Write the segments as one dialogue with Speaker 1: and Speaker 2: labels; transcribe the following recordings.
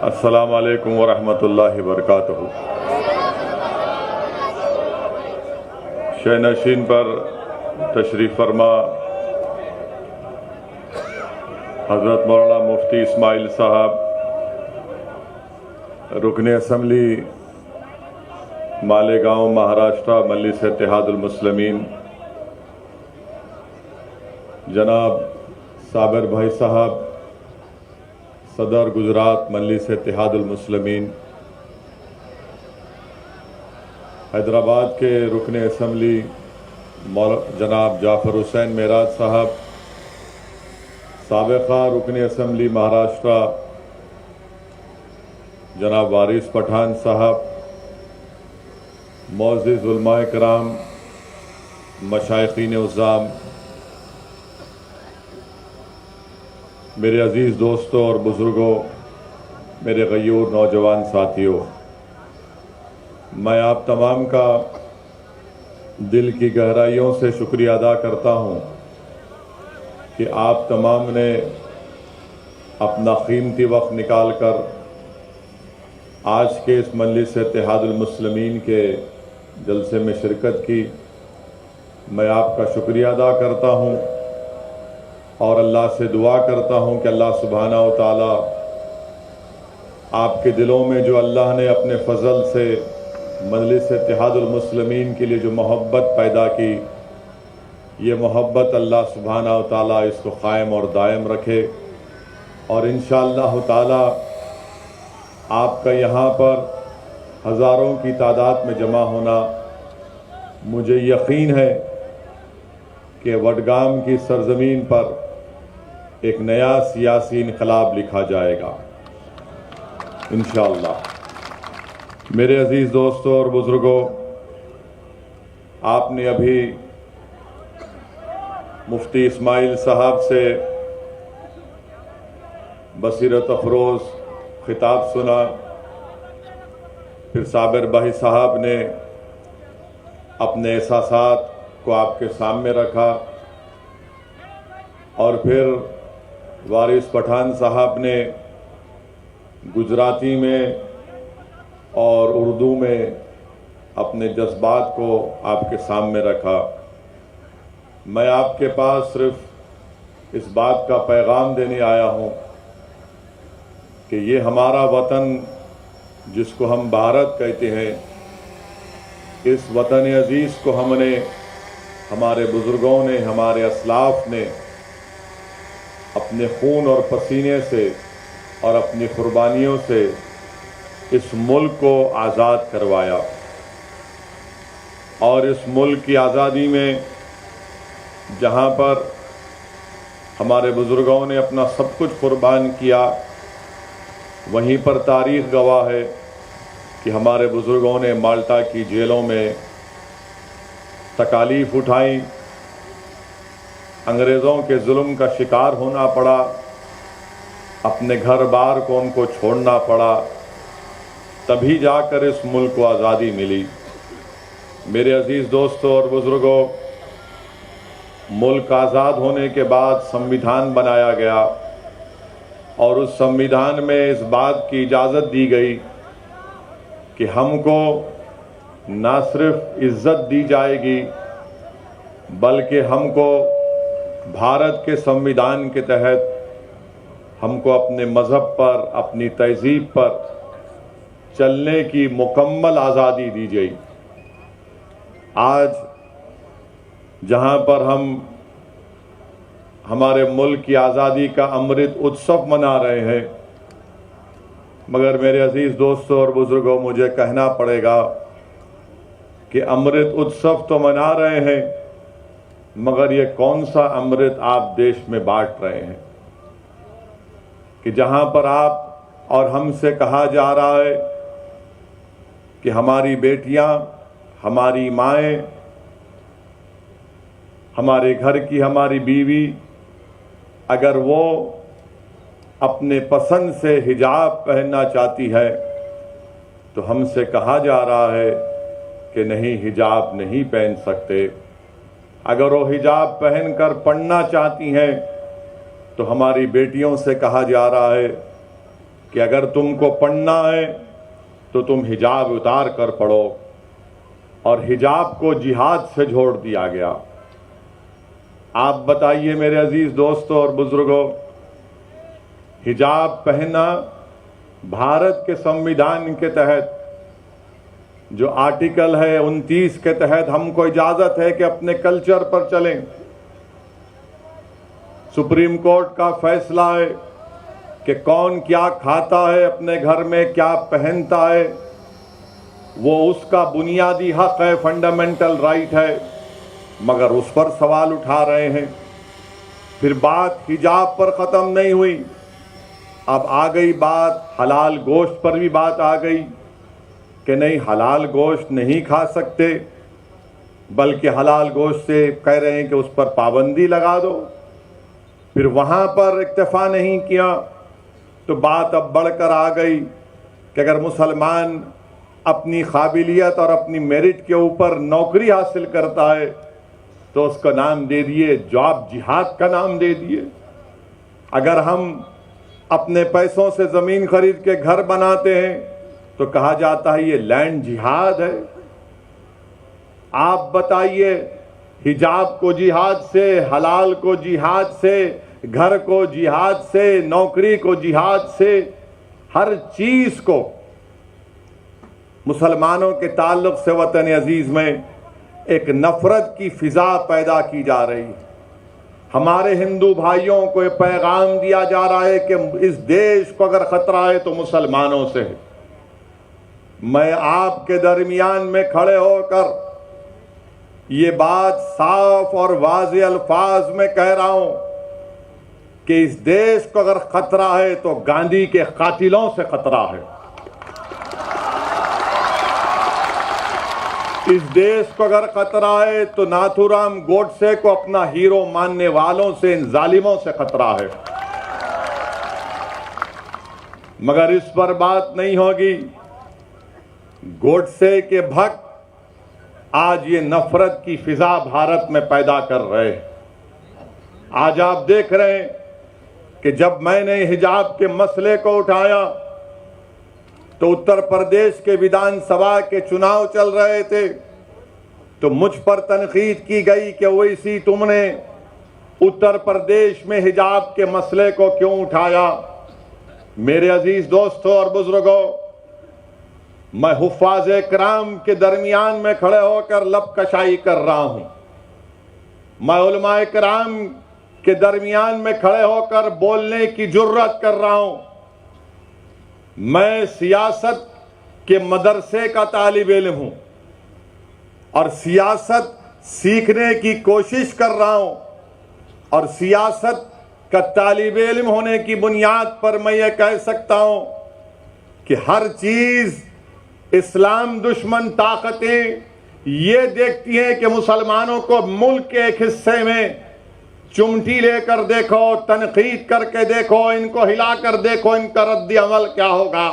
Speaker 1: अस्सलामु अलैकुम वरहमतुल्लाहि वबरकातुहू। शहनशीन पर तशरीफ़ फरमा हज़रत मौलाना मुफ्ती इस्माइल साहब, रुकन असम्बली मालेगांव महाराष्ट्र मजलिस इत्तेहादुल मुस्लिमीन, जनाब साबिर भाई साहब, सदर गुजरात मजलिस इत्तेहादुल मुस्लिमीन, हैदराबाद के रुकन असम्बली जनाब जाफ़र हुसैन मेराज साहब, साबिक़ा रुकन असम्बली महाराष्ट्र जनाब वारिस पठान साहब, मोअज़्ज़िज़ उलमाए किराम, मशाइख़ीन उज़्ज़ाम, मेरे अज़ीज़ दोस्तों और बुज़ुर्गों, मेरे गयूर नौजवान साथियों, मैं आप तमाम का दिल की गहराइयों से शुक्रिया अदा करता हूँ कि आप तमाम ने अपना कीमती वक्त निकाल कर आज के इस मजलिस इत्तेहादुल मुस्लिमीन के जलसे में शिरकत की। मैं आपका शुक्रिया अदा करता हूँ और अल्लाह से दुआ करता हूँ कि अल्लाह सुब्हाना व तआला आपके दिलों में जो अल्लाह ने अपने फ़ज़ल से मजलिस इत्तेहादुल मुस्लिमीन के लिए जो मोहब्बत पैदा की, ये मोहब्बत अल्लाह सुब्हाना व तआला इसको क़ायम और दायम रखे। और इंशाअल्लाह ताला आपका यहाँ पर हज़ारों की तादाद में जमा होना, मुझे यकीन है कि वडगाम की सरज़मीन पर एक नया सियासी इनकलाब लिखा जाएगा इंशाअल्लाह। मेरे अज़ीज़ दोस्तों और बुज़ुर्गों, आपने अभी मुफ्ती इस्माइल साहब से बसीरत अफरोज़ खिताब सुना, फिर साबिर भाई साहब ने अपने एहसासात को आपके सामने रखा, और फिर वारिस पठान साहब ने गुजराती में और उर्दू में अपने जज्बात को आपके सामने रखा। मैं आपके पास सिर्फ इस बात का पैगाम देने आया हूँ कि ये हमारा वतन जिसको हम भारत कहते हैं, इस वतन अजीज़ को हमने, हमारे बुज़ुर्गों ने, हमारे असलाफ ने अपने खून और पसीने से और अपनी कुर्बानियों से इस मुल्क को आज़ाद करवाया। और इस मुल्क की आज़ादी में जहाँ पर हमारे बुज़ुर्गों ने अपना सब कुछ कुर्बान किया, वहीं पर तारीख़ गवाह है कि हमारे बुज़ुर्गों ने माल्टा की जेलों में तकालीफ़ उठाई, अंग्रेज़ों के जुल्म का शिकार होना पड़ा, अपने घर बार को उनको छोड़ना पड़ा, तभी जाकर इस मुल्क को आज़ादी मिली। मेरे अज़ीज़ दोस्तों और बुज़ुर्गों, मुल्क आज़ाद होने के बाद संविधान बनाया गया और उस संविधान में इस बात की इजाज़त दी गई कि हमको ना सिर्फ इज़्ज़त दी जाएगी, बल्कि हमको भारत के संविधान के तहत हमको अपने मज़हब पर, अपनी तहज़ीब पर चलने की मुकम्मल आज़ादी दी गई। आज जहाँ पर हम हमारे मुल्क की आज़ादी का अमृत उत्सव मना रहे हैं, मगर मेरे अज़ीज़ दोस्तों और बुज़ुर्गों, मुझे कहना पड़ेगा कि अमृत उत्सव तो मना रहे हैं, मगर ये कौन सा अमृत आप देश में बांट रहे हैं कि जहाँ पर आप और हमसे कहा जा रहा है कि हमारी बेटियाँ, हमारी माएँ, हमारे घर की हमारी बीवी, अगर वो अपने पसंद से हिजाब पहनना चाहती है तो हमसे कहा जा रहा है कि नहीं, हिजाब नहीं पहन सकते। अगर वो हिजाब पहनकर पढ़ना चाहती हैं तो हमारी बेटियों से कहा जा रहा है कि अगर तुमको पढ़ना है तो तुम हिजाब उतार कर पढ़ो, और हिजाब को जिहाद से जोड़ दिया गया। आप बताइए मेरे अजीज दोस्तों और बुजुर्गों, हिजाब पहनना भारत के संविधान के तहत जो आर्टिकल है 29 के तहत हमको इजाजत है कि अपने कल्चर पर चलें। सुप्रीम कोर्ट का फैसला है कि कौन क्या खाता है, अपने घर में क्या पहनता है, वो उसका बुनियादी हक है, फंडामेंटल राइट है, मगर उस पर सवाल उठा रहे हैं। फिर बात हिजाब पर ख़त्म नहीं हुई, अब आ गई बात हलाल गोश्त पर भी बात आ गई कि नहीं, हलाल गोश्त नहीं खा सकते, बल्कि हलाल गोश्त से कह रहे हैं कि उस पर पाबंदी लगा दो। फिर वहाँ पर इक्तफा नहीं किया तो बात अब बढ़कर आ गई कि अगर मुसलमान अपनी काबिलियत और अपनी मेरिट के ऊपर नौकरी हासिल करता है तो उसका नाम दे दिए जॉब जिहाद का नाम दे दिए। अगर हम अपने पैसों से ज़मीन खरीद के घर बनाते हैं तो कहा जाता है ये लैंड जिहाद है। आप बताइए, हिजाब को जिहाद से, हलाल को जिहाद से, घर को जिहाद से, नौकरी को जिहाद से, हर चीज को मुसलमानों के ताल्लुक से वतन अजीज में एक नफरत की फिजा पैदा की जा रही है। हमारे हिंदू भाइयों को ये पैगाम दिया जा रहा है कि इस देश को अगर खतरा है तो मुसलमानों से है। मैं आपके दरमियान में खड़े होकर ये बात साफ और वाज़े अल्फाज में कह रहा हूं कि इस देश को अगर खतरा है तो गांधी के कातिलों से खतरा है। इस देश को अगर खतरा है तो नाथूराम गोडसे को अपना हीरो मानने वालों से, इन जालिमों से खतरा है। मगर इस पर बात नहीं होगी। गोडसे के भक्त आज ये नफरत की फिजा भारत में पैदा कर रहे हैं। आज आप देख रहे हैं कि जब मैंने हिजाब के मसले को उठाया तो उत्तर प्रदेश के विधानसभा के चुनाव चल रहे थे, तो मुझ पर तनकीद की गई कि वैसी तुमने उत्तर प्रदेश में हिजाब के मसले को क्यों उठाया। मेरे अजीज दोस्तों और बुजुर्गों, मैं हुफ़ाज़ किराम के दरमियान में खड़े होकर लब कशाई कर रहा हूं। मैं उलमाए किराम के दरमियान में खड़े होकर बोलने की जुर्रत कर रहा हूं। मैं सियासत के मदरसे का तालिब इल्म हूं और सियासत सीखने की कोशिश कर रहा हूं, और सियासत का तालिब इल्म होने की बुनियाद पर मैं ये कह सकता हूं कि हर चीज इस्लाम दुश्मन ताकतें ये देखती हैं कि मुसलमानों को मुल्क के एक हिस्से में चुमटी लेकर देखो, तनकीद करके देखो, इनको हिलाकर देखो, इनका रद्द अमल क्या होगा।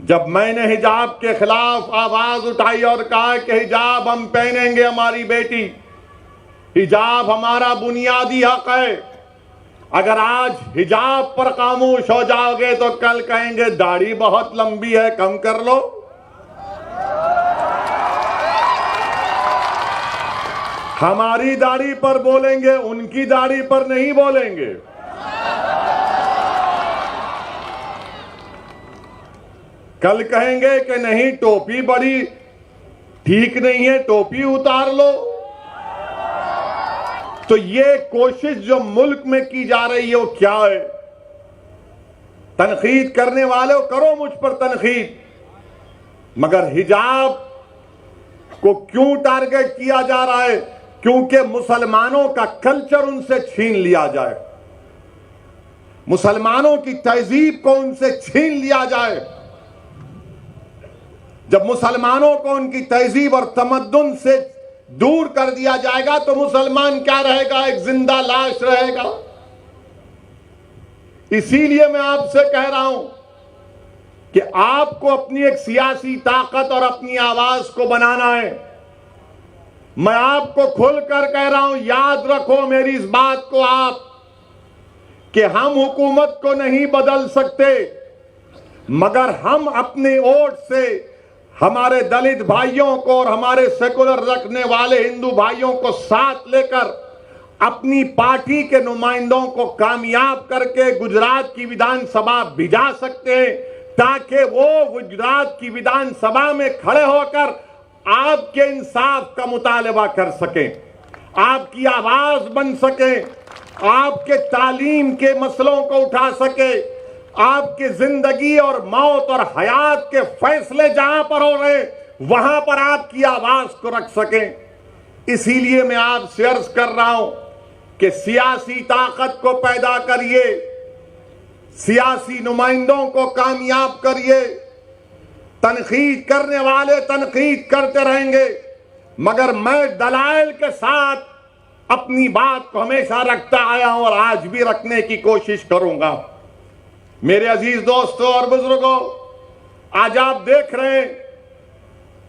Speaker 1: जब मैंने हिजाब के खिलाफ आवाज उठाई और कहा कि हिजाब हम पहनेंगे, हमारी बेटी, हिजाब हमारा बुनियादी हक है, अगर आज हिजाब पर खामोश हो जाओगे तो कल कहेंगे दाढ़ी बहुत लंबी है, कम कर लो। हमारी दाढ़ी पर बोलेंगे, उनकी दाढ़ी पर नहीं बोलेंगे। कल कहेंगे कि नहीं टोपी बड़ी ठीक नहीं है, टोपी उतार लो। तो ये कोशिश जो मुल्क में की जा रही है वो क्या है? तनकीद करने वालों करो मुझ पर तनकीद, मगर हिजाब को क्यों टारगेट किया जा रहा है? क्योंकि मुसलमानों का कल्चर उनसे छीन लिया जाए, मुसलमानों की तहजीब को उनसे छीन लिया जाए। जब मुसलमानों को उनकी तहजीब और तमद्दुन से दूर कर दिया जाएगा तो मुसलमान क्या रहेगा? एक जिंदा लाश रहेगा। इसीलिए मैं आपसे कह रहा हूं कि आपको अपनी एक सियासी ताकत और अपनी आवाज को बनाना है। मैं आपको खुलकर कह रहा हूं, याद रखो मेरी इस बात को आप, कि हम हुकूमत को नहीं बदल सकते,
Speaker 2: मगर हम अपनी वोट से हमारे दलित भाइयों को और हमारे सेकुलर रखने वाले हिंदू भाइयों को साथ लेकर अपनी पार्टी के नुमाइंदों को कामयाब करके गुजरात की विधानसभा भिजा सकते हैं, ताकि वो गुजरात की विधानसभा में खड़े होकर आपके इंसाफ का मुतालबा कर सकें, आपकी आवाज बन सके, आपके तालीम के मसलों को उठा सके, आपकी जिंदगी और मौत और हयात के फैसले जहां पर हो रहे वहां पर आपकी आवाज को रख सकें। इसीलिए मैं आपसे अर्ज कर रहा हूं कि सियासी ताकत को पैदा करिए, सियासी नुमाइंदों को कामयाब करिए। तनकीद करने वाले तनकीद करते रहेंगे, मगर मैं दलाइल के साथ अपनी बात को हमेशा रखता आया हूं और आज भी रखने की कोशिश करूंगा। मेरे अजीज दोस्तों और बुजुर्गों, आज आप देख रहे हैं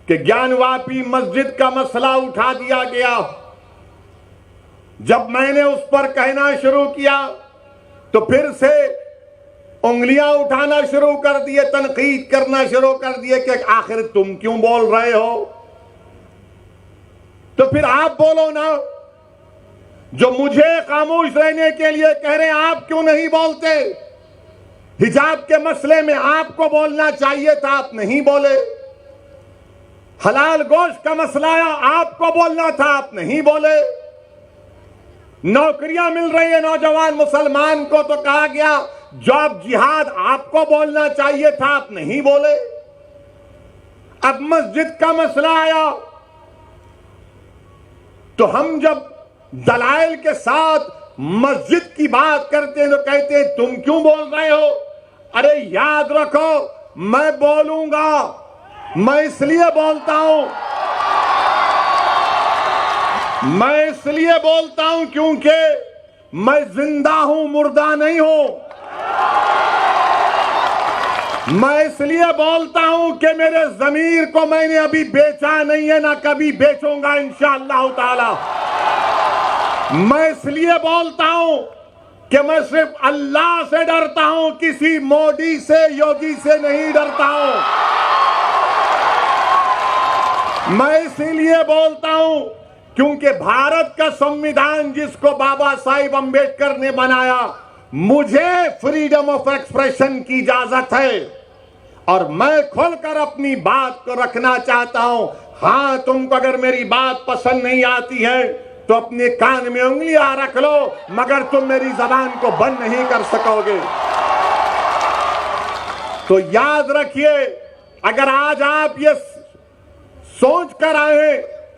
Speaker 2: कि ज्ञानवापी मस्जिद का मसला उठा दिया गया। जब मैंने उस पर कहना शुरू किया तो फिर से उंगलियां उठाना शुरू कर दिए, तनकीद करना शुरू कर दिए कि आखिर तुम क्यों बोल रहे हो। तो फिर आप बोलो ना, जो मुझे खामोश रहने के लिए कह रहे हैं, आप क्यों नहीं बोलते। हिजाब के मसले में आपको बोलना चाहिए था, आप नहीं बोले। हलाल गोश्त का मसला आया, आपको बोलना था, आप नहीं बोले। नौकरियां मिल रही है नौजवान मुसलमान को तो कहा गया जॉब जिहाद, आपको बोलना चाहिए था, आप नहीं बोले। अब मस्जिद का मसला आया तो हम जब दलाइल के साथ मस्जिद की बात करते हैं तो कहते हैं तुम क्यों बोल रहे हो। अरे याद रखो, मैं बोलूंगा, मैं इसलिए बोलता हूं, मैं इसलिए बोलता हूं क्योंकि मैं जिंदा हूं, मुर्दा नहीं हूं। मैं इसलिए बोलता हूं कि मेरे ज़मीर को मैंने अभी बेचा नहीं है, ना कभी बेचूंगा इंशाअल्लाह ताला। मैं इसलिए बोलता हूं कि मैं सिर्फ अल्लाह से डरता हूं, किसी मोदी से, योगी से नहीं डरता हूं। मैं इसीलिए बोलता हूं क्योंकि भारत का संविधान जिसको बाबा साहिब अंबेडकर ने बनाया, मुझे फ्रीडम ऑफ एक्सप्रेशन की इजाजत है और मैं खुलकर अपनी बात को रखना चाहता हूं। हां, तुमको अगर मेरी बात पसंद नहीं आती है तो अपने कान में उंगलियां रख लो, मगर तुम मेरी जबान को बंद नहीं कर सकोगे। तो याद रखिए, अगर आज आप ये सोच कर आए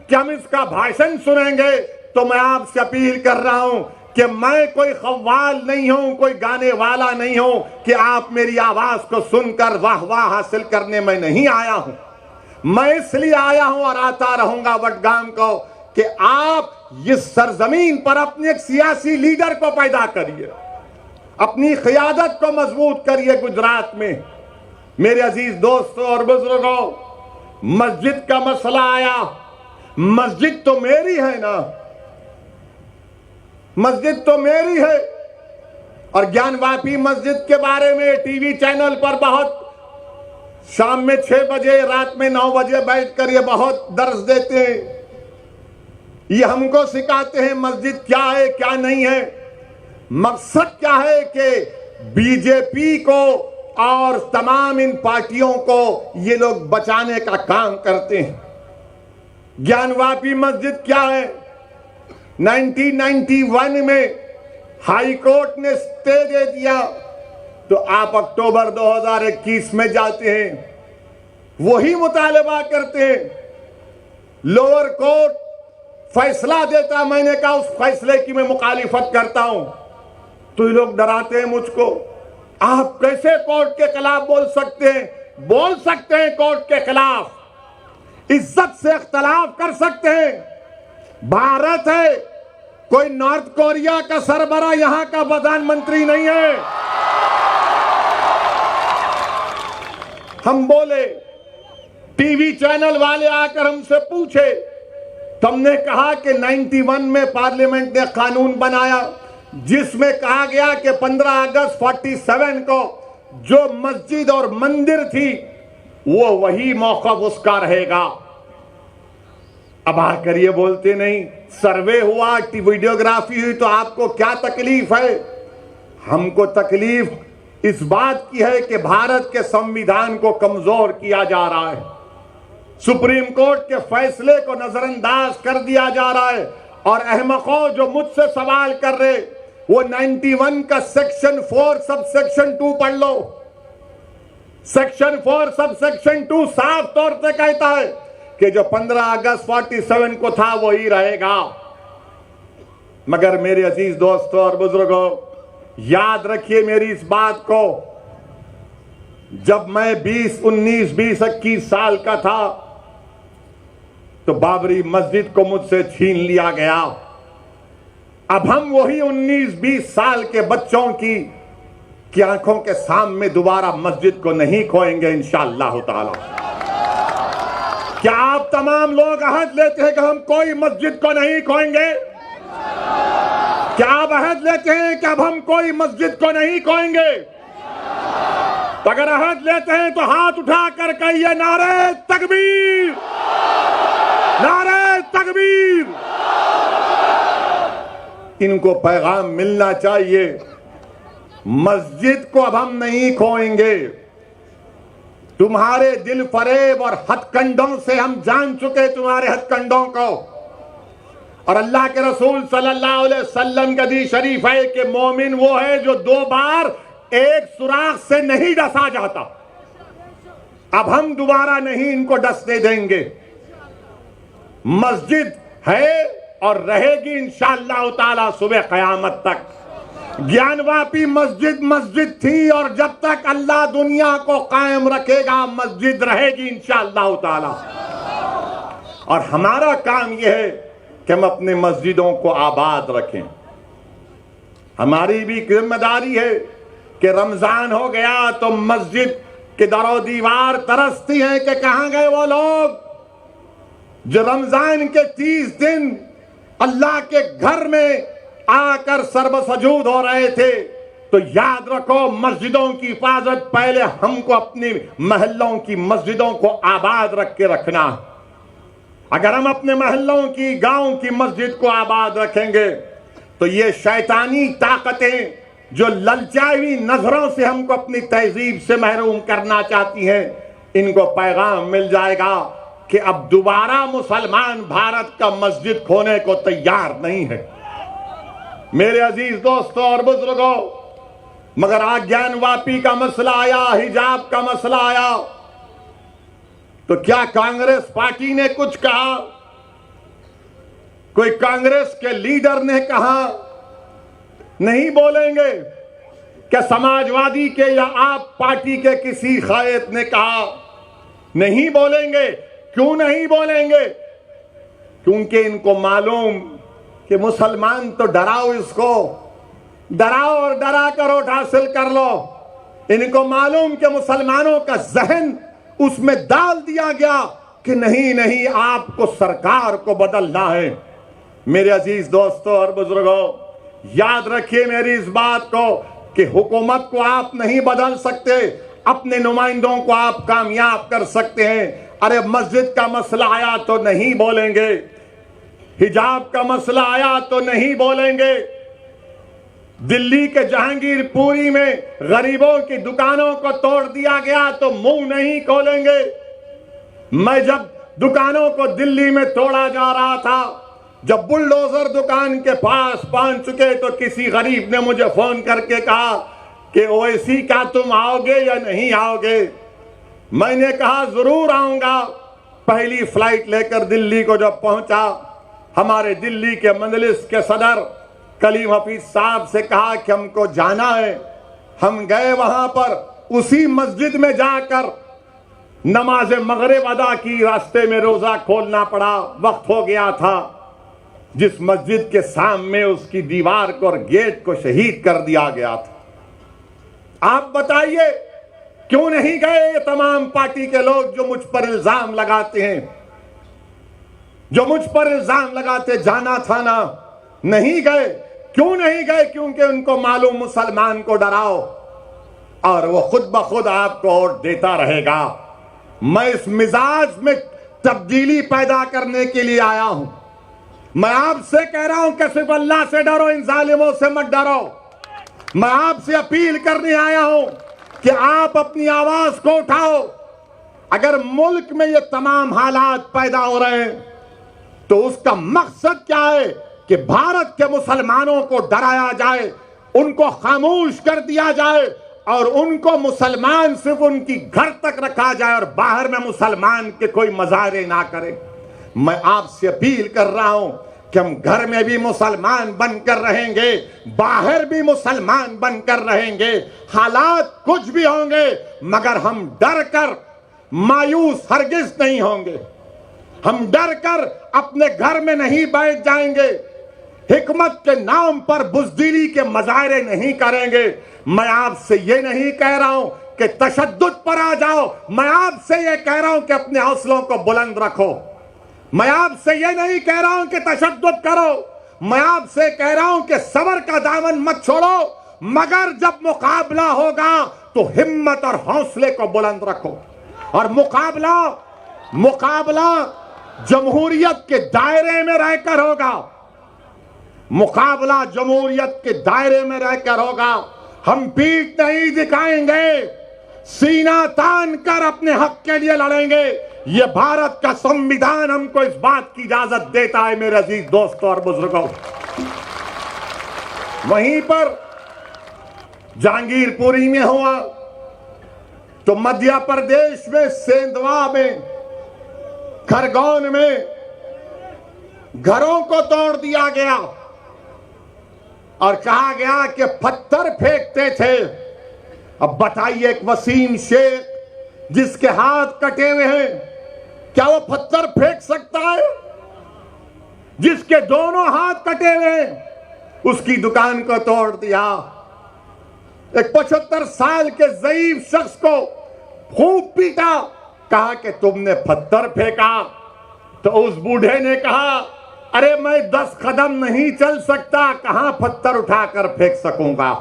Speaker 2: कि हम इसका भाषण सुनेंगे तो मैं आपसे अपील कर रहा हूं कि मैं कोई खव्वाल नहीं हूं, कोई गाने वाला नहीं हूं कि आप मेरी आवाज को सुनकर वाह वाह हासिल करने में नहीं आया हूं। मैं इसलिए आया हूं और आता रहूंगा वडगाम को कि आप इस सरजमीन पर अपने एक सियासी लीडर को पैदा करिए, अपनी क़यादत को मजबूत करिए गुजरात में। मेरे अजीज दोस्तों और बुजुर्गों, मस्जिद का मसला आया, मस्जिद तो मेरी है ना, मस्जिद तो मेरी है। और ज्ञानवापी मस्जिद के बारे में टीवी चैनल पर बहुत शाम में 6 बजे, रात में 9 बजे बैठकर ये बहुत दर्ज देते हैं। ये हमको सिखाते हैं मस्जिद क्या है क्या नहीं है। मकसद क्या है कि बीजेपी को और तमाम इन पार्टियों को ये लोग बचाने का काम करते हैं। ज्ञानवापी मस्जिद क्या है, 1991 में हाई कोर्ट ने स्टे दे दिया, तो आप अक्टूबर 2021 में जाते हैं, वही मुतालबा करते हैं। लोअर कोर्ट फैसला देता, मैंने कहा उस फैसले की मैं मुखालिफत करता हूं, तो ये लोग डराते हैं मुझको। आप कैसे कोर्ट के खिलाफ बोल सकते हैं? बोल सकते हैं कोर्ट के खिलाफ, इज्जत से इख्तलाफ कर सकते हैं। भारत है, कोई नॉर्थ कोरिया का सरबरा यहां का प्रधानमंत्री नहीं है। हम बोले, टीवी चैनल वाले आकर हमसे पूछे, तुमने कहा कि 91 में पार्लियामेंट ने कानून बनाया जिसमें कहा गया कि 15 अगस्त 47 को जो मस्जिद और मंदिर थी वो वही मौक़िफ़ उसका रहेगा। अब आकर ये बोलते नहीं सर्वे हुआ, वीडियोग्राफी हुई तो आपको क्या तकलीफ है? हमको तकलीफ इस बात की है कि भारत के संविधान को कमजोर किया जा रहा है, सुप्रीम कोर्ट के फैसले को नजरअंदाज कर दिया जा रहा है। और अहमकों जो मुझसे सवाल कर रहे, वो 91 का सेक्शन 4 सब सेक्शन 2 पढ़ लो। सेक्शन 4 सब सेक्शन 2 साफ तौर से कहता है कि जो 15 अगस्त 47 को था वही रहेगा। मगर मेरे अजीज दोस्तों और बुजुर्गों, याद रखिए मेरी इस बात को, जब मैं 19, 20, 21 साल का था तो बाबरी मस्जिद को मुझसे छीन लिया गया। अब हम वही 19, 20 साल के बच्चों की आंखों के सामने दोबारा मस्जिद को नहीं खोएंगे इंशाअल्लाह ताला। क्या आप तमाम लोग अहद लेते हैं कि हम कोई मस्जिद को नहीं खोएंगे? क्या आप अहद लेते हैं कि अब हम कोई मस्जिद को नहीं खोएंगे? तो अगर अहद लेते हैं तो हाथ उठाकर कहिए नारे तकबीर, नारे तकबीर। इनको पैगाम मिलना चाहिए, मस्जिद को अब हम नहीं खोएंगे। तुम्हारे दिल फरेब और हथकंडों से हम जान चुके तुम्हारे हथकंडों को। और अल्लाह के रसूल सल्लल्लाहु अलैहि वसल्लम का हदीस शरीफ है कि मोमिन वो है जो 2 बार एक सुराख से नहीं डसा जाता। अब हम दोबारा नहीं इनको डसने देंगे। मस्जिद है और रहेगी इंशाअल्लाह ताला सुबह क़यामत तक। ज्ञानवापी मस्जिद मस्जिद थी और जब तक अल्लाह दुनिया को कायम रखेगा मस्जिद रहेगी इंशाअल्लाह ताला। और हमारा काम यह है कि हम अपने मस्जिदों को आबाद रखें। हमारी भी जिम्मेदारी है कि रमजान हो गया तो मस्जिद के दरो दीवार तरसती हैं कि कहां गए वो लोग जो रमजान के 30 दिन अल्लाह के घर में आकर सर्वसजूद हो रहे थे। तो याद रखो मस्जिदों की हिफाजत पहले हमको अपनी महल्लों की मस्जिदों को आबाद रख के रखना। अगर हम अपने महल्लों की गांव की मस्जिद को आबाद रखेंगे तो ये शैतानी ताकतें जो ललचाई हुई नजरों से हमको अपनी तहजीब से महरूम करना चाहती हैं, इनको पैगाम मिल जाएगा कि अब दोबारा मुसलमान भारत का मस्जिद खोने को तैयार नहीं है। मेरे अजीज दोस्तों और बुजुर्गों, मगर आज्ञानवापी का मसला आया, हिजाब का मसला आया तो क्या कांग्रेस पार्टी ने कुछ कहा? कोई कांग्रेस के लीडर ने कहा? नहीं बोलेंगे। क्या समाजवादी के या आप पार्टी के किसी कायद ने कहा? नहीं बोलेंगे। क्यों नहीं बोलेंगे? क्योंकि इनको मालूम कि मुसलमान तो डराओ, इसको डराओ और डरा कर वोट हासिल कर लो। इनको मालूम कि मुसलमानों का जहन उसमें डाल दिया गया कि नहीं नहीं आपको सरकार को बदलना है। मेरे अजीज दोस्तों और बुजुर्गों, याद रखिए मेरी इस बात को कि हुकूमत को आप नहीं बदल सकते, अपने नुमाइंदों को आप कामयाब कर सकते हैं। अरे मस्जिद का मसला आया तो नहीं बोलेंगे, हिजाब का मसला आया तो नहीं बोलेंगे, दिल्ली के जहांगीरपुरी में गरीबों की दुकानों को तोड़ दिया गया तो मुंह नहीं खोलेंगे। मैं जब दुकानों को दिल्ली में तोड़ा जा रहा था, जब बुलडोजर दुकान के पास पहुंच चुके तो किसी गरीब ने मुझे फोन करके कहा कि ओवैसी क्या तुम आओगे या नहीं आओगे? मैंने कहा जरूर आऊंगा। पहली फ्लाइट लेकर दिल्ली को जब पहुंचा, हमारे दिल्ली के मजलिस के सदर कलीम हफीज साहब से कहा कि हमको जाना है। हम गए वहां पर, उसी मस्जिद में जाकर नमाज मगरिब अदा की, रास्ते में रोजा खोलना पड़ा, वक्त हो गया था। जिस मस्जिद के सामने उसकी दीवार को और गेट को शहीद कर दिया गया था। आप बताइए क्यों नहीं गए ये तमाम पार्टी के लोग जो मुझ पर इल्जाम लगाते हैं, जो मुझ पर इल्जाम लगाते? जाना था ना, नहीं गए। क्यों नहीं गए? क्योंकि उनको मालूम मुसलमान को डराओ, और वो खुद ब खुद आपको वोट देता रहेगा। मैं इस मिजाज में तब्दीली पैदा करने के लिए आया हूं। मैं आपसे कह रहा हूं कि सिर्फ अल्लाह से डरो, इन जालिमों से मत डरो। मैं आपसे अपील करने आया हूं कि आप अपनी आवाज को उठाओ। अगर मुल्क में ये तमाम हालात पैदा हो रहे हैं तो उसका मकसद क्या है कि भारत के मुसलमानों को डराया जाए, उनको खामोश कर दिया जाए और उनको मुसलमान सिर्फ उनकी घर तक रखा जाए और बाहर में मुसलमान के कोई मजारे ना करे। मैं आपसे अपील कर रहा हूं कि हम घर में भी मुसलमान बनकर रहेंगे, बाहर भी मुसलमान बनकर रहेंगे। हालात कुछ भी होंगे मगर हम डर कर मायूस हरगिज नहीं होंगे। हम डर कर अपने घर में नहीं बैठ जाएंगे। हिकमत के नाम पर बुज़दिली के मजारे नहीं करेंगे। मैं आपसे ये नहीं कह रहा हूं कि तशद्दुद पर आ जाओ। मैं आपसे ये कह रहा हूं कि अपने हौसलों को बुलंद रखो। मैं आपसे ये नहीं कह रहा हूं कि तशद्दुद करो। मैं आपसे कह रहा हूं कि सबर का दामन मत छोड़ो, मगर जब मुकाबला होगा तो हिम्मत और हौसले को बुलंद रखो। और मुकाबला जमहूरियत के दायरे में रहकर होगा। मुकाबला जमहूरियत के दायरे में रहकर होगा। हम पीठ नहीं दिखाएंगे, सीना तान कर अपने हक के लिए लड़ेंगे। ये भारत का संविधान हमको इस बात की इजाजत देता है मेरे अजीज दोस्तों और बुजुर्गों। वहीं पर जहांगीरपुरी में हुआ तो मध्य प्रदेश में सेंधवा में, खरगोन में घरों को तोड़ दिया गया और कहा गया कि पत्थर फेंकते थे। अब बताइए, एक वसीम शेख जिसके हाथ कटे हुए हैं, क्या वो पत्थर फेंक सकता है? जिसके दोनों हाथ कटे हुए हैं उसकी दुकान को तोड़ दिया। एक 75 साल के ज़ईफ शख्स को खूब पीटा, कहा कि तुमने पत्थर फेंका। तो उस बूढ़े ने कहा, अरे मैं 10 कदम नहीं चल सकता, कहां पत्थर उठाकर फेंक सकूंगा।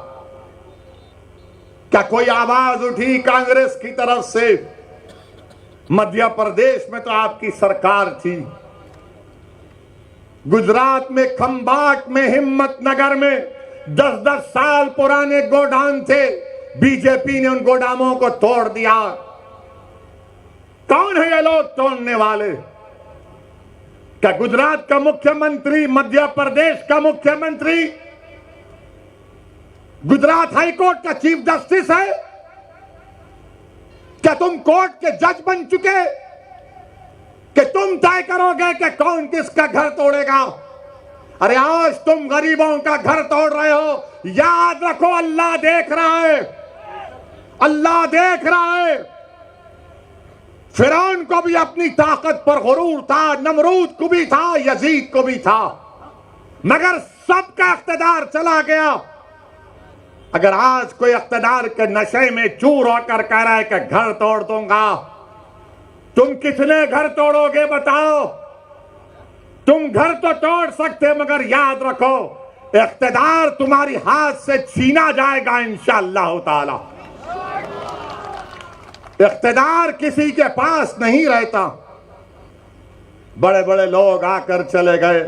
Speaker 2: क्या कोई आवाज उठी कांग्रेस की तरफ से? मध्य प्रदेश में तो आपकी सरकार थी, गुजरात में खंबाट में, हिम्मतनगर में 10-10 साल पुराने गोडाउन थे, बीजेपी ने उन गोदामों को तोड़ दिया। कौन है ये लोग तोड़ने वाले? क्या गुजरात का मुख्यमंत्री, मध्य प्रदेश का मुख्यमंत्री, गुजरात हाईकोर्ट का चीफ जस्टिस है? क्या तुम कोर्ट के जज बन चुके कि तुम तय करोगे कि कौन किसका घर तोड़ेगा? अरे आज तुम गरीबों का घर तोड़ रहे हो, याद रखो अल्लाह देख रहा है, अल्लाह देख रहा है। फिरौन को भी अपनी ताकत पर गुरूर था, नमरूद को भी था, यजीद को भी था, मगर सबका इख्तिदार चला गया। अगर आज कोई इख्तिदार के नशे में चूर होकर कह रहा है कि घर तोड़ दूंगा, तुम कितने घर तोड़ोगे बताओ? तुम घर तो तोड़ सकते, मगर याद रखो इख्तिदार तुम्हारी हाथ से छीना जाएगा इंशाअल्लाह ताला। इख्तिदार किसी के पास नहीं रहता। बड़े बड़े लोग आकर चले गए।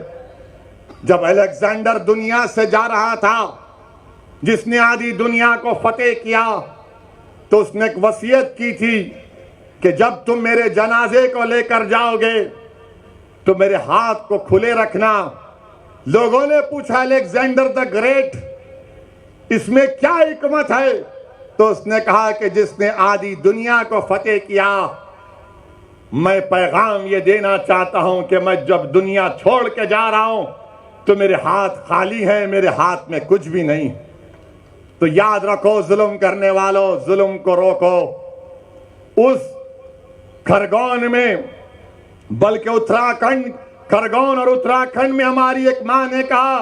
Speaker 2: जब अलेक्जेंडर दुनिया से जा रहा था, जिसने आधी दुनिया को फतेह किया, तो उसने एक वसीयत की थी कि जब तुम मेरे जनाजे को लेकर जाओगे तो मेरे हाथ को खुले रखना। लोगों ने पूछा, अलेक्जेंडर द ग्रेट, इसमें क्या हिकमत है? तो उसने कहा कि जिसने आधी दुनिया को फतेह किया, मैं पैगाम ये देना चाहता हूं कि मैं जब दुनिया छोड़ के जा रहा हूं तो मेरे हाथ खाली हैं, मेरे हाथ में कुछ भी नहीं। तो याद रखो, जुल्म करने वालों, जुल्म को रोको। उस खरगोन में, बल्कि उत्तराखंड, खरगोन और उत्तराखंड में हमारी एक मां ने कहा,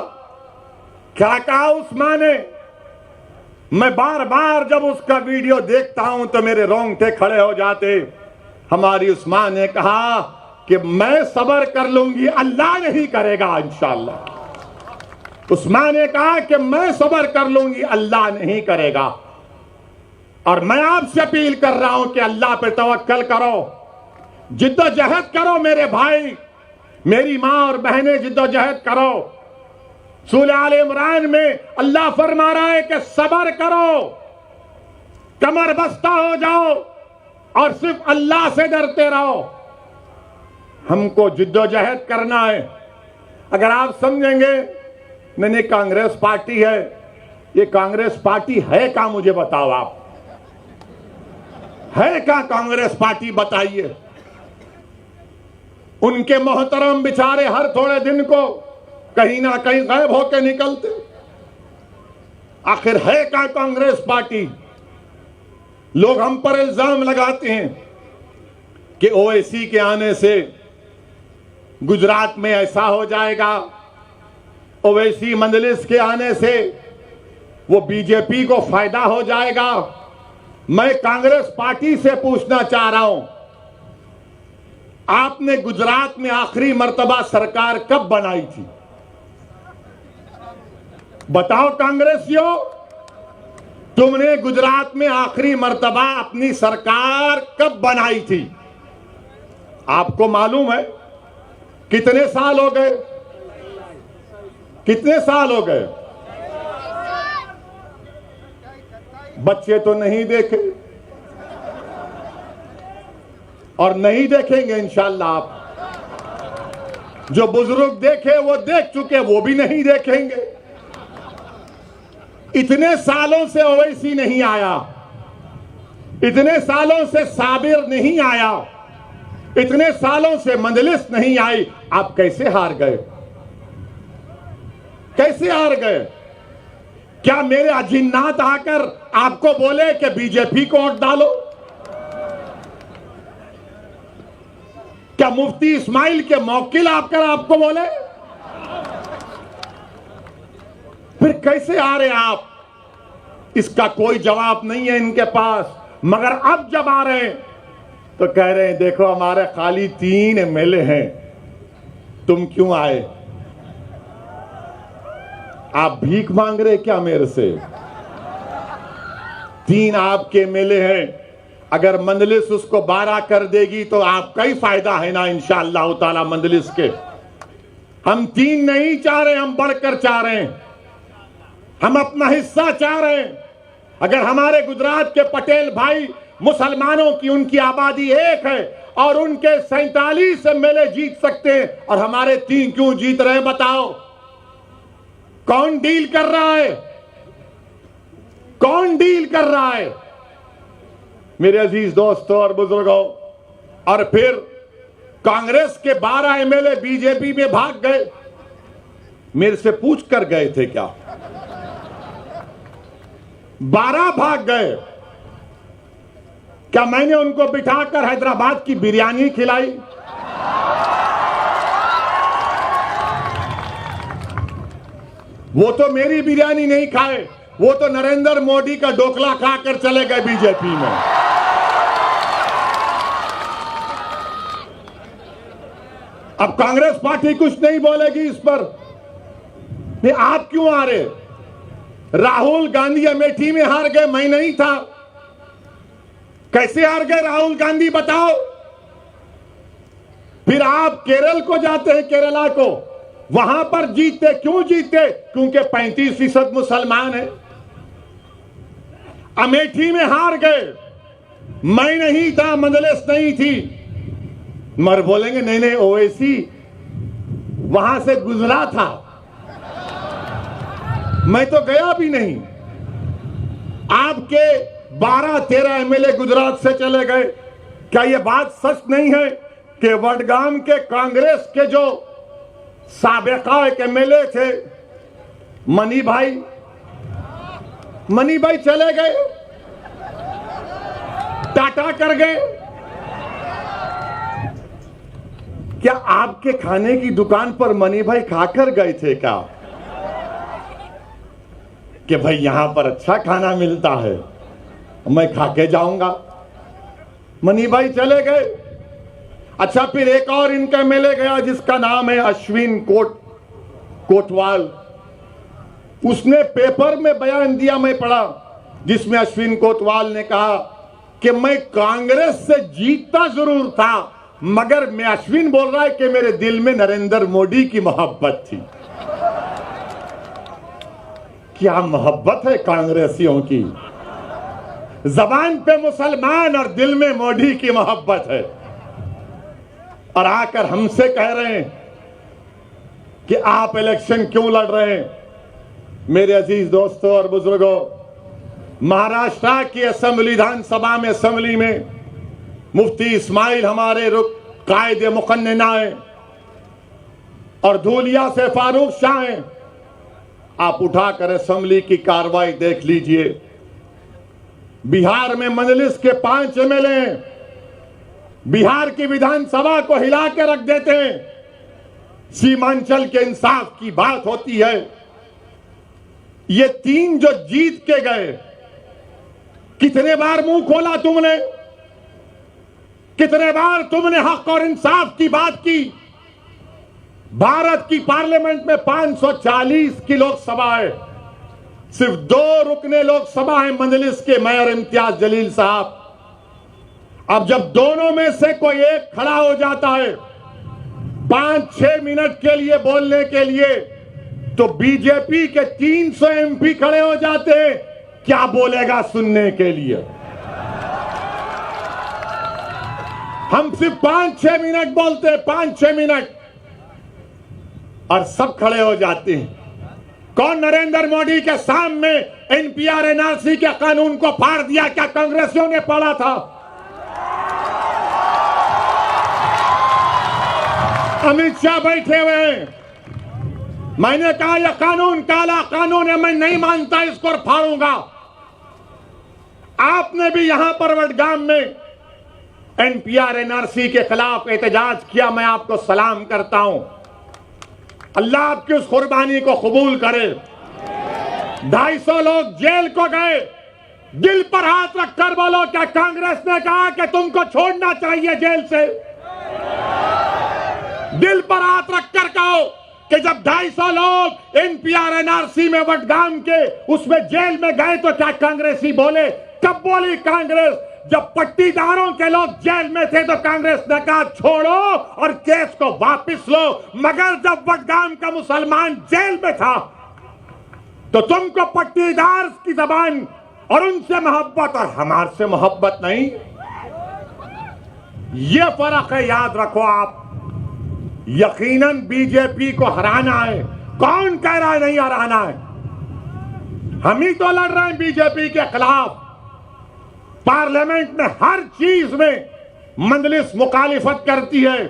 Speaker 2: क्या कहा उस मां ने? मैं बार बार जब उसका वीडियो देखता हूं तो मेरे रोंगटे खड़े हो जाते। हमारी उस मां ने कहा कि मैं सब्र कर लूंगी, अल्लाह नहीं करेगा इंशाअल्लाह। उस मां ने कहा कि मैं सब्र कर लूंगी, अल्लाह नहीं करेगा। और मैं आपसे अपील कर रहा हूं कि अल्लाह पे तवक्कल करो, जिद्दोजहद करो मेरे भाई, मेरी मां और बहनें, जिद्दोजहद करो। सूरह आल इमरान में अल्लाह फरमा रहा है कि सब्र करो, कमर बस्ता हो जाओ और सिर्फ अल्लाह से डरते रहो। हमको जिद्दोजहद करना है। अगर आप समझेंगे नहीं कांग्रेस पार्टी है, ये कांग्रेस पार्टी है क्या, मुझे बताओ आप, है क्या कांग्रेस पार्टी, बताइए। उनके मोहतरम बेचारे हर थोड़े दिन को कहीं ना कहीं गायब होकर निकलते। आखिर है क्या कांग्रेस पार्टी? लोग हम पर इल्जाम लगाते हैं कि ओवैसी के आने से गुजरात में ऐसा हो जाएगा, ओवैसी मंजलिस के आने से वो बीजेपी को फायदा हो जाएगा। मैं कांग्रेस पार्टी से पूछना चाह रहा हूं, आपने गुजरात में आखिरी मर्तबा सरकार कब बनाई थी? बताओ कांग्रेसियों, तुमने गुजरात में आखिरी मर्तबा अपनी सरकार कब बनाई थी? आपको मालूम है? कितने साल हो गए? कितने साल हो गए? बच्चे तो नहीं देखे और नहीं देखेंगे इंशाअल्लाह। आप जो बुजुर्ग देखे वो देख चुके, वो भी नहीं देखेंगे। इतने सालों से ओवैसी नहीं आया, इतने सालों से साबिर नहीं आया, इतने सालों से मंजलिस नहीं आई। आप कैसे हार गए? कैसे हार गए? क्या मेरे अजिन्नात आकर आपको बोले कि बीजेपी को वोट डालो? क्या मुफ्ती इस्माइल के मौकिल आकर आपको बोले? फिर कैसे आ रहे आप? इसका कोई जवाब नहीं है इनके पास। मगर अब जब आ रहे हैं तो कह रहे हैं देखो हमारे खाली 3 एमएलए हैं, तुम क्यों आए? आप भीख मांग रहे क्या मेरे से? 3 आपके एमएलए हैं, अगर मंजलिस उसको 12 कर देगी तो आपका ही फायदा है ना इंशाअल्लाह ताला मंजलिस के। हम 3 नहीं चाह रहे, हम बढ़कर चाह रहे हैं, हम अपना हिस्सा चाह रहे हैं। अगर हमारे गुजरात के पटेल भाई मुसलमानों की उनकी आबादी 1 है और उनके 47 एमएलए जीत सकते हैं और हमारे 3 क्यों जीत रहे हैं? बताओ कौन डील कर रहा है? कौन डील कर रहा है? मेरे अजीज दोस्तों और बुजुर्गों, और फिर कांग्रेस के 12 एमएलए बीजेपी में भाग गए। मेरे से पूछ कर गए थे क्या? 12 भाग गए। क्या मैंने उनको बिठाकर हैदराबाद की बिरयानी खिलाई? वो तो मेरी बिरयानी नहीं खाए, वो तो नरेंद्र मोदी का ढोकला खाकर चले गए बीजेपी में। अब कांग्रेस पार्टी कुछ नहीं बोलेगी इस पर। नहीं, आप क्यों आ रहे? राहुल गांधी अमेठी में हार गए, मैं नहीं था। कैसे हार गए राहुल गांधी बताओ? फिर आप केरल को जाते हैं, केरला को, वहां पर जीतते। क्यों जीतते? क्योंकि 35% मुसलमान है। अमेठी में हार गए, मैं नहीं था, मंजलिस नहीं थी। मगर बोलेंगे नहीं नहीं ओवैसी वहां से गुजरा था, मैं तो गया भी नहीं। आपके 12-13 एमएलए गुजरात से चले गए। क्या यह बात सच नहीं है कि वडगाम के कांग्रेस के जो साबिका एक एमएलए थे मनी भाई चले गए, टाटा कर गए? क्या आपके खाने की दुकान पर मनी भाई खाकर गए थे क्या कि भाई यहां पर अच्छा खाना मिलता है, मैं खा के जाऊंगा? मनी भाई चले गए। अच्छा, फिर एक और इनका एमएलए गया जिसका नाम है अश्विन कोटवाल। उसने पेपर में बयान दिया, मैं पढ़ा, जिसमें अश्विन कोतवाल ने कहा कि मैं कांग्रेस से जीतता जरूर था, मगर मैं, अश्विन बोल रहा है कि मेरे दिल में नरेंद्र मोदी की मोहब्बत थी। क्या मोहब्बत है कांग्रेसियों की, जबान पे मुसलमान और दिल में मोदी की मोहब्बत है, और आकर हमसे कह रहे हैं कि आप इलेक्शन क्यों लड़ रहे हैं। मेरे अजीज दोस्तों और बुजुर्गों, महाराष्ट्र की असेंबली, विधानसभा में, असेंबली में मुफ्ती इस्माइल हमारे कायदे मुकन्नना है और धूलिया से फारूक शाह हैं। आप उठाकर असेंबली की कार्रवाई देख लीजिए। बिहार में मजलिस के 5 एमएलए हैं, बिहार की विधानसभा को हिला के रख देते हैं। सीमांचल के इंसाफ की बात होती है। ये 3 जो जीत के गए, कितने बार मुंह खोला तुमने, कितने बार तुमने हक और इंसाफ की बात की। भारत की पार्लियामेंट में 540 की लोकसभा है, सिर्फ 2 रुकने लोकसभा है मजलिस के, मेयर इम्तियाज जलील साहब। अब जब दोनों में से कोई एक खड़ा हो जाता है 5-6 मिनट के लिए बोलने के लिए, तो बीजेपी के 300 एमपी खड़े हो जाते हैं, क्या बोलेगा सुनने के लिए। हम सिर्फ 5-6 मिनट बोलते हैं, 5-6 मिनट, और सब खड़े हो जाते हैं। कौन नरेंद्र मोदी के सामने एनपीआर एनआरसी के कानून को फाड़ दिया, क्या कांग्रेसियों ने पढ़ा था? अमित शाह बैठे हुए हैं। मैंने कहा यह कानून काला कानून है, मैं नहीं मानता, इसको फाड़ूंगा। आपने भी यहां पर वडगाम में एनपीआर एनआरसी के खिलाफ एहतजाज किया, मैं आपको सलाम करता हूं। अल्लाह आपकी उस कुर्बानी को कबूल करे। 250 लोग जेल को गए। दिल पर हाथ रखकर बोलो, क्या कांग्रेस ने कहा कि तुमको छोड़ना चाहिए जेल से? दिल पर हाथ रखकर कहो कि जब 250 लोग एनपीआर एनआरसी में वडगाम के उसमें जेल में गए तो क्या कांग्रेसी बोले? कब बोली कांग्रेस? जब पट्टीदारों के लोग जेल में थे तो कांग्रेस ने कहा छोड़ो और केस को वापस लो, मगर जब वडगाम का मुसलमान जेल में था तो तुमको पट्टीदार की जबान और उनसे मोहब्बत और हमारे से मोहब्बत नहीं। ये फर्क है, याद रखो आप। यकीनन बीजेपी को हराना है। कौन कह रहा है नहीं हराना है? हम ही तो लड़ रहे हैं बीजेपी के खिलाफ। पार्लियामेंट में हर चीज में मजलिस मुखालिफत करती है।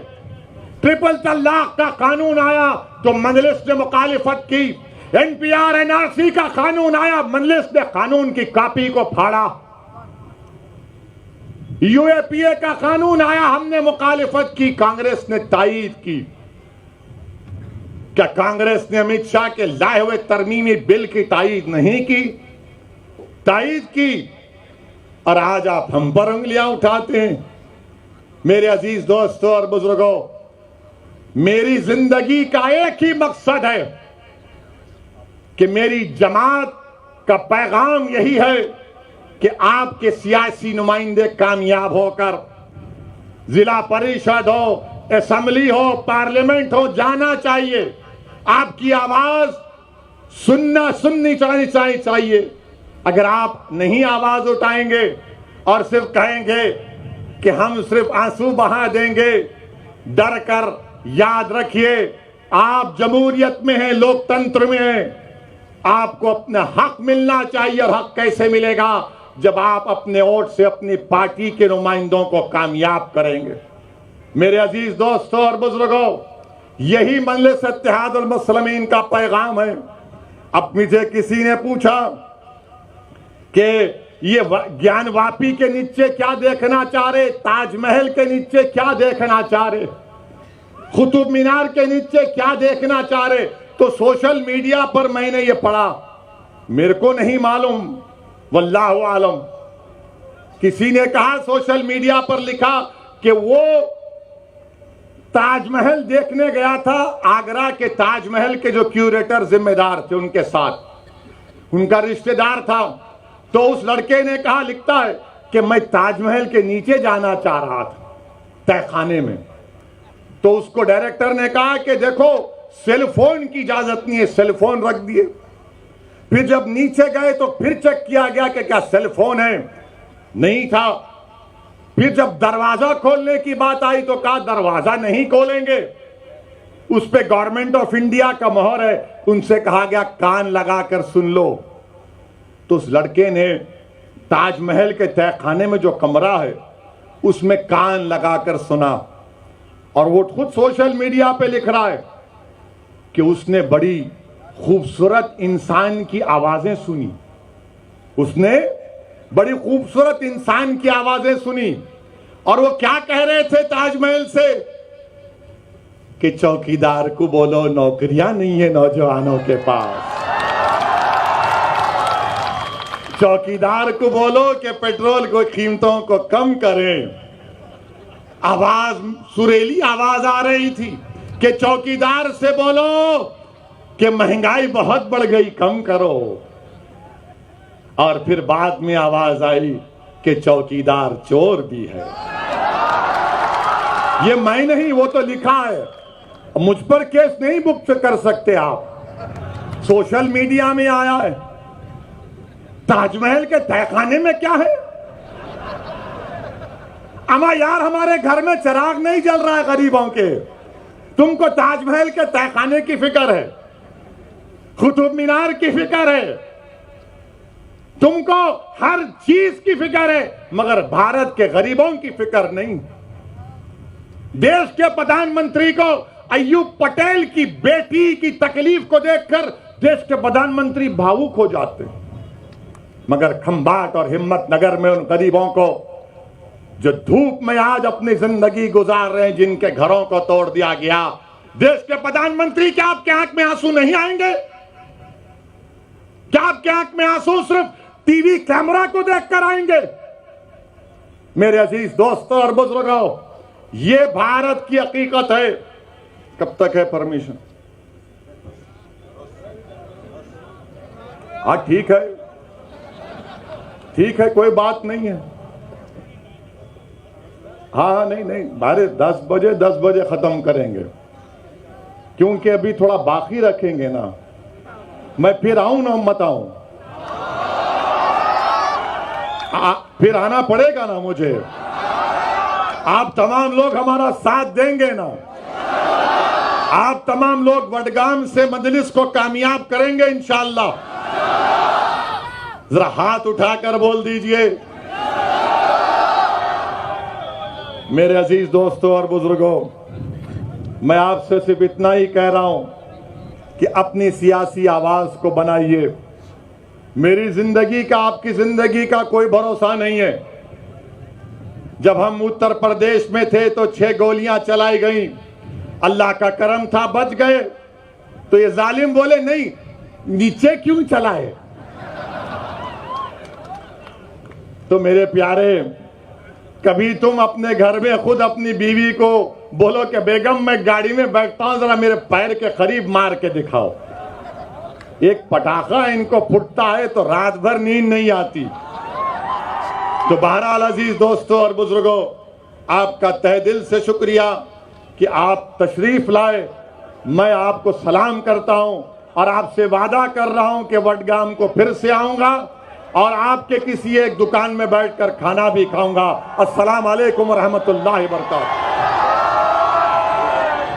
Speaker 2: ट्रिपल तलाक का कानून आया तो मजलिस ने मुखालिफत की। एनपीआर एनआरसी का कानून आया, मजलिस ने कानून की कॉपी को फाड़ा। यूएपीए का कानून आया, हमने मुखालिफत की, कांग्रेस ने तायीद की। क्या कांग्रेस ने अमित शाह के लाए हुए तरमीमी बिल की तायीद नहीं की? तायीद की। और आज आप हम पर उंगलियां उठाते हैं। मेरे अजीज दोस्तों और बुजुर्गों, मेरी जिंदगी का एक ही मकसद है कि मेरी जमात का पैगाम यही है कि आपके सियासी नुमाइंदे कामयाब होकर जिला परिषद हो, असेंबली हो, पार्लियामेंट हो, जाना चाहिए। आपकी आवाज सुननी चाहिए। अगर आप नहीं आवाज उठाएंगे और सिर्फ कहेंगे कि हम सिर्फ आंसू बहा देंगे, डर कर, याद रखिए आप जमहूरियत में हैं, लोकतंत्र में हैं। आपको अपना हक मिलना चाहिए। और हक कैसे मिलेगा? जब आप अपने वोट से अपनी पार्टी के नुमाइंदों को कामयाब करेंगे। मेरे अजीज दोस्तों और बुजुर्गों, यही मजलिस इत्तेहादुल मुस्लिमीन का पैगाम है। अब मुझे किसी ने पूछा कि ये ज्ञानवापी के नीचे क्या देखना चाह रहे, ताजमहल के नीचे क्या देखना चाह रहे, कुतुब मीनार के नीचे क्या देखना चाह रहे? तो सोशल मीडिया पर मैंने ये पढ़ा, मेरे को नहीं मालूम, वल्लाहु आलम। किसी ने कहा सोशल मीडिया पर लिखा कि वो ताजमहल देखने गया था, आगरा के ताजमहल के जो क्यूरेटर जिम्मेदार थे उनके साथ, उनका रिश्तेदार था। तो उस लड़के ने कहा, लिखता है कि मैं ताजमहल के नीचे जाना चाह रहा था तहखाने में। तो उसको डायरेक्टर ने कहा कि देखो सेल फोन की इजाजत नहीं है, सेल फोन रख दिए। फिर जब नीचे गए तो फिर चेक किया गया कि क्या सेल फोन है, नहीं था। फिर जब दरवाजा खोलने की बात आई तो कहा दरवाजा नहीं खोलेंगे, उस पे गवर्नमेंट ऑफ इंडिया का मोहर है। उनसे कहा गया कान लगाकर सुन लो। तो उस लड़के ने ताजमहल के तहखाने में जो कमरा है उसमें कान लगाकर सुना, और वो खुद सोशल मीडिया पे लिख रहा है कि उसने बड़ी खूबसूरत इंसान की आवाजें सुनी। उसने बड़ी खूबसूरत इंसान की आवाजें सुनी, और वो क्या कह रहे थे ताजमहल से कि चौकीदार को बोलो नौकरियां नहीं है नौजवानों के पास, चौकीदार को बोलो कि पेट्रोल को कीमतों को कम करें। आवाज, सुरीली आवाज आ रही थी कि चौकीदार से बोलो कि महंगाई बहुत बढ़ गई, कम करो। और फिर बाद में आवाज आई कि चौकीदार चोर भी है। ये मैं नहीं, वो तो लिखा है। मुझ पर केस नहीं बुक कर सकते आप, सोशल मीडिया में आया है। ताजमहल के तहखाने में क्या है? अमा यार, हमारे घर में चिराग नहीं जल रहा है गरीबों के, तुमको ताजमहल के तहखाने की फिक्र है, कुतुब मीनार की फिक्र है, तुमको हर चीज की फिक्र है, मगर भारत के गरीबों की फिक्र नहीं। देश के प्रधानमंत्री को अय्यूब पटेल की बेटी की तकलीफ को देखकर देश के प्रधानमंत्री भावुक हो जाते हैं, मगर खंबाट और हिम्मतनगर में उन गरीबों को जो धूप में आज अपनी जिंदगी गुजार रहे हैं, जिनके घरों को तोड़ दिया गया, देश के प्रधानमंत्री, क्या आपके आंख में आंसू नहीं आएंगे? क्या आपके आंख में आंसू सिर्फ टीवी कैमरा को देखकर आएंगे? मेरे अजीज दोस्तों और बुजुर्गों, ये भारत की हकीकत है। कब तक है परमिशन? हाँ ठीक है, ठीक है, कोई बात नहीं है। हाँ नहीं नहीं, 10 बजे खत्म करेंगे, क्योंकि अभी थोड़ा बाकी रखेंगे ना। मैं फिर आऊं ना, मत आऊं, फिर आना पड़ेगा ना मुझे। आप तमाम लोग हमारा साथ देंगे ना? आप तमाम लोग वडगाम से मजलिस को कामयाब करेंगे इंशाअल्लाह? जरा हाथ उठाकर बोल दीजिए। मेरे अजीज दोस्तों और बुजुर्गों, मैं आपसे सिर्फ इतना ही कह रहा हूं कि अपनी सियासी आवाज को बनाइए। मेरी जिंदगी का, आपकी जिंदगी का कोई भरोसा नहीं है। जब हम उत्तर प्रदेश में थे तो 6 गोलियां चलाई गई, अल्लाह का करम था बच गए। तो ये जालिम बोले नहीं, नीचे क्यों चलाए? तो मेरे प्यारे, कभी तुम अपने घर में खुद अपनी बीवी को बोलो कि बेगम मैं गाड़ी में बैठता हूं, जरा मेरे पैर के करीब मार के दिखाओ। एक पटाखा इनको फुटता है तो रात भर नींद नहीं आती। तो बहरहाल अजीज दोस्तों और बुजुर्गों, आपका तहे दिल से शुक्रिया कि आप तशरीफ लाए। मैं आपको सलाम करता हूं और आपसे वादा कर रहा हूं कि वडगाम को फिर से आऊंगा और आपके किसी एक दुकान में बैठकर खाना भी खाऊंगा। अस्सलाम वालेकुम व रहमतुल्लाहि व बरकातहू।